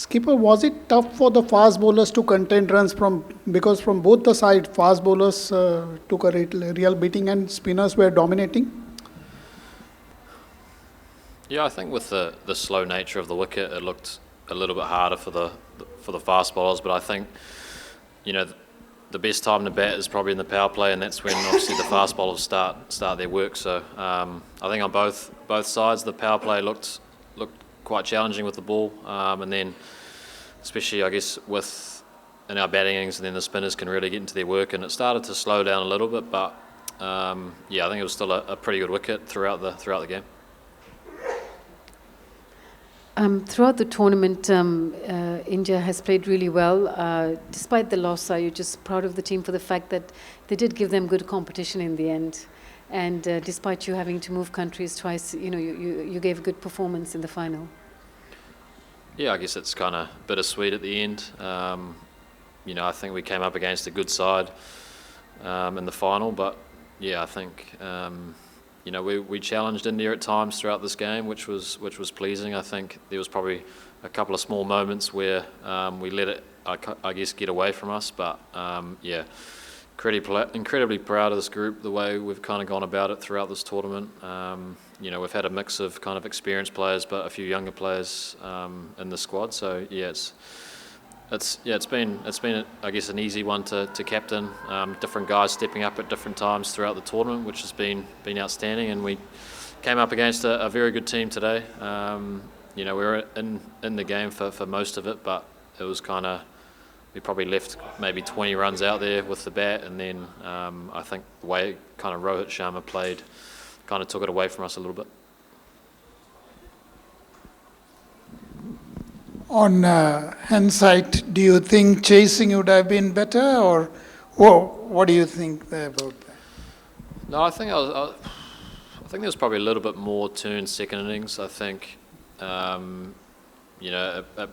Skipper, was it tough for the fast bowlers to contain runs because from both the side, fast bowlers took a real beating and spinners were dominating? Yeah, I think with the slow nature of the wicket, it looked a little bit harder for the fast bowlers. But I think, you know, the best time to bat is probably in the power play, and that's when obviously the fast bowlers start their work. So I think on both sides, the power play looked quite challenging with the ball, and then especially I guess in our batting innings, and then the spinners can really get into their work, and it started to slow down a little bit. But yeah, I think it was still a pretty good wicket throughout the game. Throughout the tournament, India has played really well. Despite the loss, are you just proud of the team for the fact that they did give them good competition in the end? And despite you having to move countries twice, you gave a good performance in the final. Yeah, I guess it's kind of bittersweet at the end. I think we came up against a good side in the final, but yeah, I think we challenged India at times throughout this game, which was pleasing. I think there was probably a couple of small moments where we let it, I guess, get away from us. But yeah, incredibly proud of this group, the way we've kind of gone about it throughout this tournament. We've had a mix of kind of experienced players, but a few younger players in the squad. So yeah, it's been I guess an easy one to captain. Different guys stepping up at different times throughout the tournament, which has been outstanding. And we came up against a very good team today. We were in the game for most of it, but it was kind of, we probably left maybe 20 runs out there with the bat, and then I think the way kind of Rohit Sharma played kind of took it away from us a little bit. On hindsight, do you think chasing would have been better, or what do you think about that? No, I think I think there was probably a little bit more turn second innings. I think it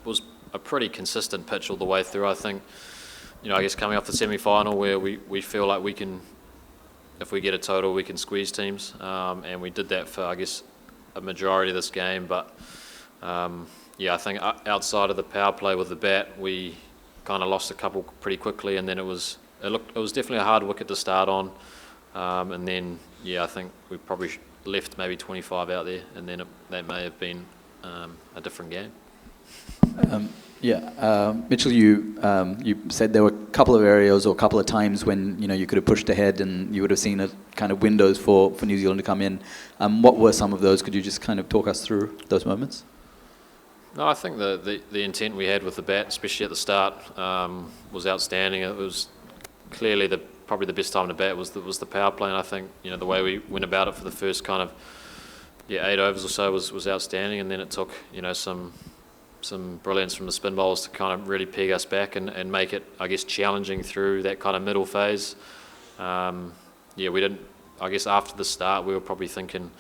was a pretty consistent pitch all the way through. I think I guess coming off the semi-final where we feel like we can, if we get a total, we can squeeze teams, and we did that for I guess a majority of this game, but. Yeah, I think outside of the power play with the bat, we kind of lost a couple pretty quickly, and then it was definitely a hard wicket to start on, and then yeah, I think we probably left maybe 25 out there, and then that may have been a different game. Mitchell, you said there were a couple of areas or a couple of times when you could have pushed ahead and you would have seen a kind of windows for New Zealand to come in. What were some of those? Could you just kind of talk us through those moments? No, I think the intent we had with the bat, especially at the start, was outstanding. It was clearly probably the best time to bat was the power play, and I think the way we went about it for the first kind of 8 overs or so was outstanding, and then it took some brilliance from the spin bowlers to kind of really peg us back and make it, I guess, challenging through that kind of middle phase. We didn't. I guess after the start we were probably thinking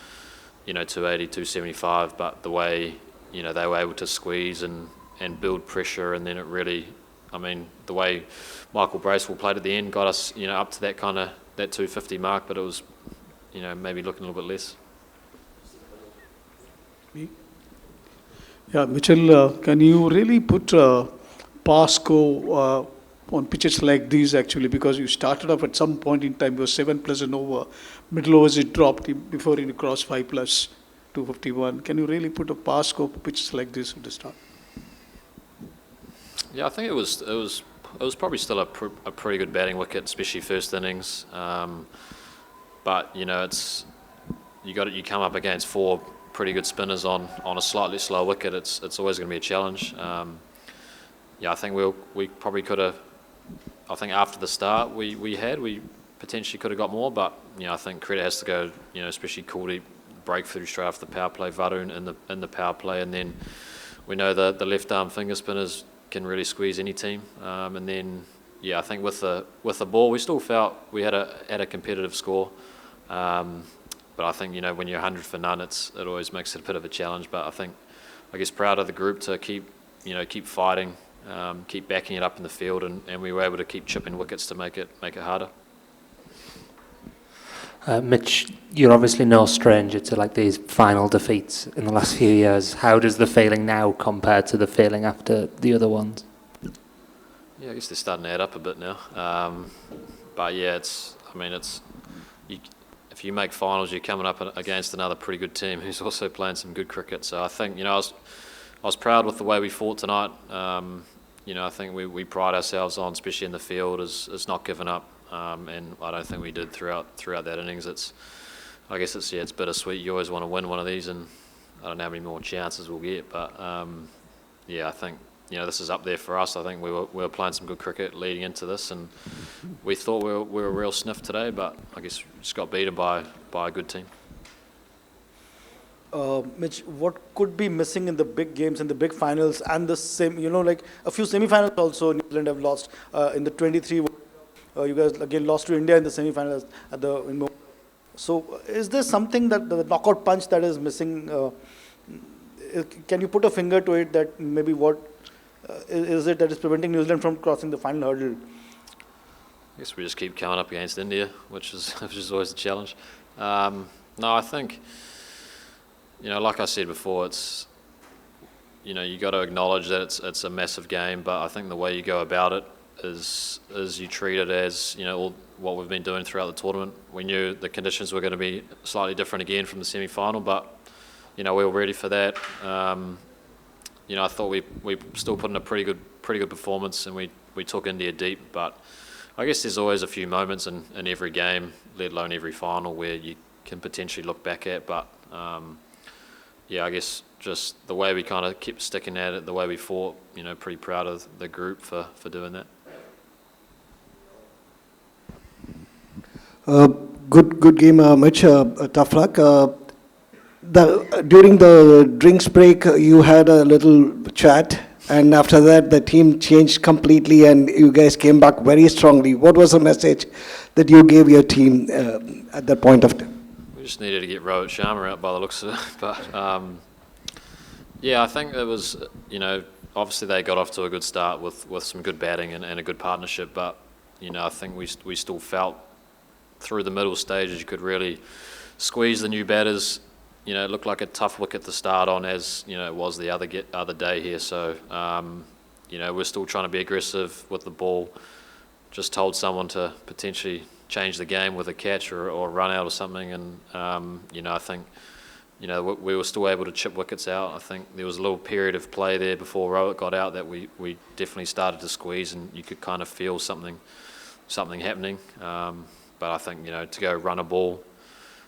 280, 275, but the way they were able to squeeze and build pressure, and then it really, the way Michael Bracewell played at the end got us, up to that kind of that 250 mark, but it was, maybe looking a little bit less. Yeah, Mitchell, can you really put Pasco on pitches like these actually, because you started off at some point in time, it was 7+ and over, middle overs it dropped before you crossed 5+. 251. Can you really put a Pasco pitches like this at the start? Yeah, I think it was probably still a pretty good batting wicket, especially first innings. But it's you come up against 4 pretty good spinners on a slightly slow wicket. It's always going to be a challenge. I think we probably could have. I think after the start we potentially could have got more, but I think credit has to go. Especially Kuldeep. Breakthrough straight off the power play, Varun in the power play, and then we know the left arm finger spinners can really squeeze any team. And then I think with the ball we still felt we had a competitive score, but I think when you're 100 for none, it always makes it a bit of a challenge. But I guess proud of the group to keep fighting, keep backing it up in the field, and we were able to keep chipping wickets to make it harder. Mitch, you're obviously no stranger to like these final defeats in the last few years. How does the feeling now compare to the feeling after the other ones? Yeah, I guess they're starting to add up a bit now. But yeah, if you make finals, you're coming up against another pretty good team who's also playing some good cricket. So I think, I was proud with the way we fought tonight. I think we pride ourselves on, especially in the field, is not giving up. And I don't think we did throughout that innings. It's bittersweet. You always want to win one of these, and I don't know how many more chances we'll get. But I think this is up there for us. I think we were playing some good cricket leading into this, and we thought we were a real sniff today. But I guess we just got beaten by a good team. Mitch, what could be missing in the big games, in the big finals, and the same, like a few semi-finals also New Zealand have lost in the 23. You guys again lost to India in the semi-finals So is there something that the knockout punch that is missing? Can you put a finger to it that maybe what is it that is preventing New Zealand from crossing the final hurdle? I guess we just keep coming up against India, which is always a challenge. No, I think, like I said before, it's, you got to acknowledge that it's a massive game, but I think the way you go about it is you treat it as, all what we've been doing throughout the tournament. We knew the conditions were going to be slightly different again from the semi-final, but, we were ready for that. I thought we still put in a pretty good performance, and we took India deep, but I guess there's always a few moments in every game, let alone every final, where you can potentially look back at, but I guess just the way we kind of kept sticking at it, the way we fought, pretty proud of the group for doing that. Good game, Mitch. Tough luck. During the drinks break, you had a little chat, and after that, the team changed completely, and you guys came back very strongly. What was the message that you gave your team at that point of time? We just needed to get Rohit Sharma out by the looks of it, but I think it was, obviously they got off to a good start with some good batting and a good partnership, but I think we still felt through the middle stages you could really squeeze the new batters. It looked like a tough wicket to start on, as it was the other day here. So we're still trying to be aggressive with the ball. Just told someone to potentially change the game with a catch or a run out or something, and I think we were still able to chip wickets out. I think there was a little period of play there before Rohit got out that we definitely started to squeeze, and you could kind of feel something happening. But I think to go run a ball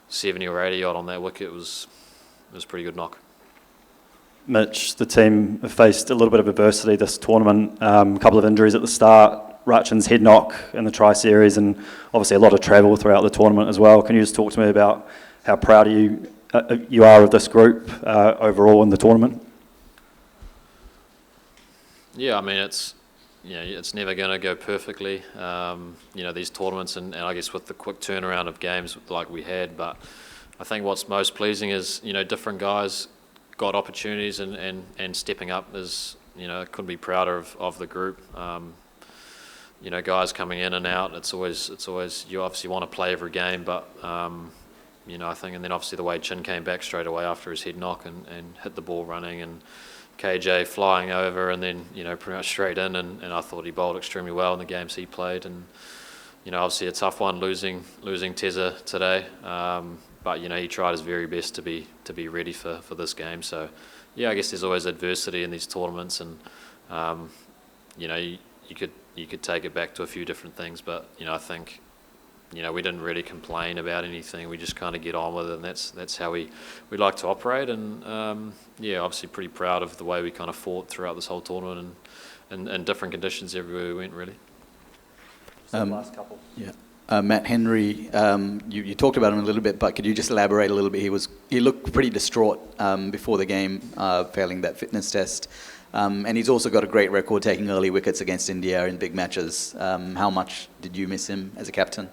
70 or 80 odd on that wicket was a pretty good knock. Mitch, the team have faced a little bit of adversity this tournament, a couple of injuries at the start, Rachin's head knock in the tri-series, and obviously a lot of travel throughout the tournament as well. Can you just talk to me about how proud you are of this group overall in the tournament? Yeah, I mean, it's never going to go perfectly, these tournaments, and I guess with the quick turnaround of games like we had. But I think what's most pleasing is, different guys got opportunities and stepping up is, couldn't be prouder of the group. Guys coming in and out, it's always you obviously want to play every game, but I think, and then obviously the way Chin came back straight away after his head knock and hit the ball running, and KJ flying over, and then pretty much straight in, and I thought he bowled extremely well in the games he played, and obviously a tough one losing Tezza today, but he tried his very best to be ready for this game. So I guess there's always adversity in these tournaments, and you could take it back to a few different things, but I think we didn't really complain about anything. We just kind of get on with it, and that's how we like to operate. And obviously pretty proud of the way we kind of fought throughout this whole tournament, and in different conditions everywhere we went, really. Last couple. Yeah. Matt Henry, you talked about him a little bit, but could you just elaborate a little bit? He looked pretty distraught before the game, failing that fitness test. And he's also got a great record taking early wickets against India in big matches. How much did you miss him as a captain?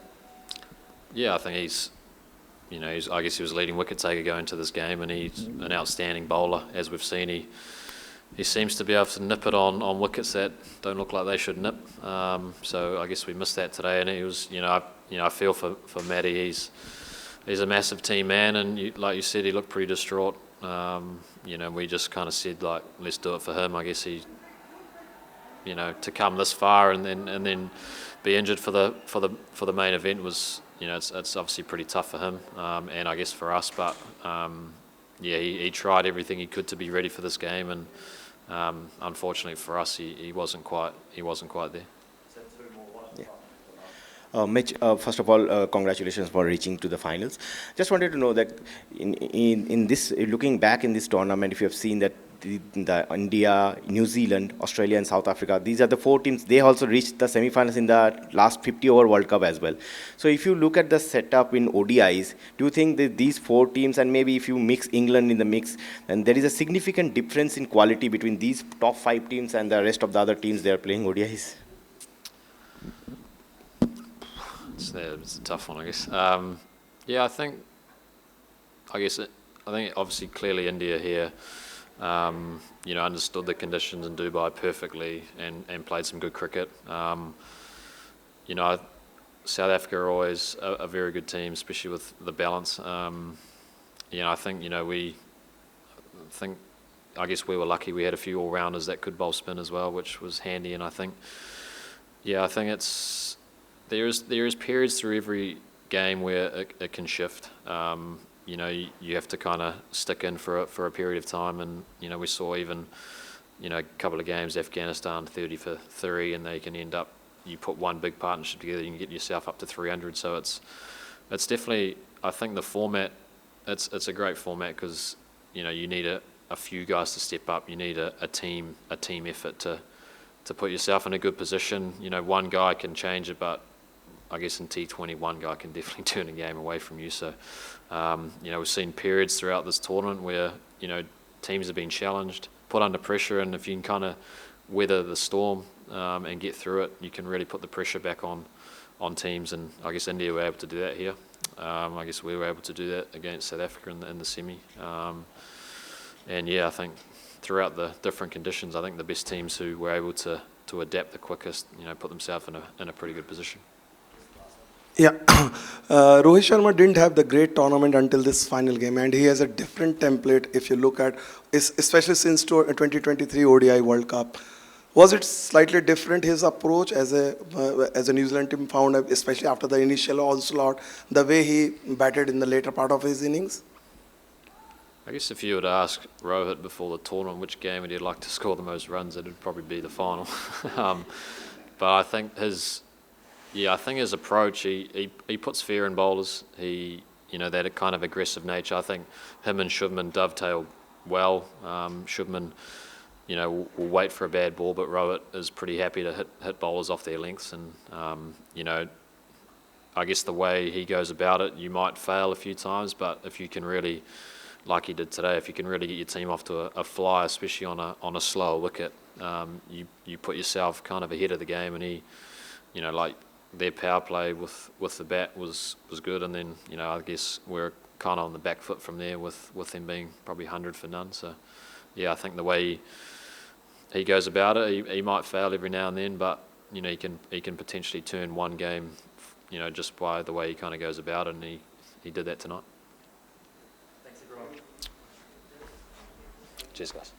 Yeah, I think I guess he was leading wicket taker going into this game, and he's an outstanding bowler. As we've seen, he seems to be able to nip it on wickets that don't look like they should nip. So I guess we missed that today, and he was, I feel for Matty. he's a massive team man, and like you said, he looked pretty distraught. We just kind of said, like, let's do it for him. I guess he, to come this far and then be injured for the main event was, it's obviously pretty tough for him, and I guess for us. But he tried everything he could to be ready for this game, and unfortunately for us, he wasn't quite there. Mitch, first of all, congratulations for reaching to the finals. Just wanted to know that in this, looking back in this tournament, if you have seen that the India, New Zealand, Australia and South Africa, these are the 4 teams, they also reached the semi-finals in the last 50-over World Cup as well. So if you look at the setup in ODIs, do you think that these 4 teams, and maybe if you mix England in the mix, and there is a significant difference in quality between these top 5 teams and the rest of the other teams they are playing ODIs? It's a tough one, I guess. I think obviously clearly India here, understood the conditions in Dubai perfectly and played some good cricket. South Africa are always a very good team, especially with the balance. I guess we were lucky. We had a few all-rounders that could bowl spin as well, which was handy. And I think it's. There is periods through every game where it can shift. You have to kind of stick in for a period of time, and we saw even a couple of games, Afghanistan 30 for 3, and they can end up. You put one big partnership together, you can get yourself up to 300. So it's definitely, I think the format. It's a great format because you need a few guys to step up. You need a team effort to put yourself in a good position. One guy can change it, but I guess in T20, one guy can definitely turn a game away from you. So, we've seen periods throughout this tournament where, teams have been challenged, put under pressure, and if you can kind of weather the storm and get through it, you can really put the pressure back on teams. And I guess India were able to do that here. I guess we were able to do that against South Africa in the semi. I think throughout the different conditions, I think the best teams who were able to adapt the quickest, put themselves in a pretty good position. Yeah, Rohit Sharma didn't have the great tournament until this final game, and he has a different template if you look at, especially since 2023 ODI World Cup. Was it slightly different, his approach as a New Zealand team found, especially after the initial onslaught, the way he batted in the later part of his innings? I guess if you were to ask Rohit before the tournament which game would he like to score the most runs, it would probably be the final. But I think his approach, he puts fear in bowlers. That kind of aggressive nature. I think him and Shubman dovetail well. Shubman, will wait for a bad ball, but Rohit is pretty happy to hit bowlers off their lengths. And, I guess the way he goes about it, you might fail a few times, but if you can really, like he did today, if you can really get your team off to a fly, especially on a slower wicket, you put yourself kind of ahead of the game. And he, their power play with the bat was good, and then I guess we're kind of on the back foot from there with them being probably 100 for none. So I think the way he goes about it, he might fail every now and then, but he can potentially turn one game, just by the way he kind of goes about it, and he did that tonight. Cheers, guys.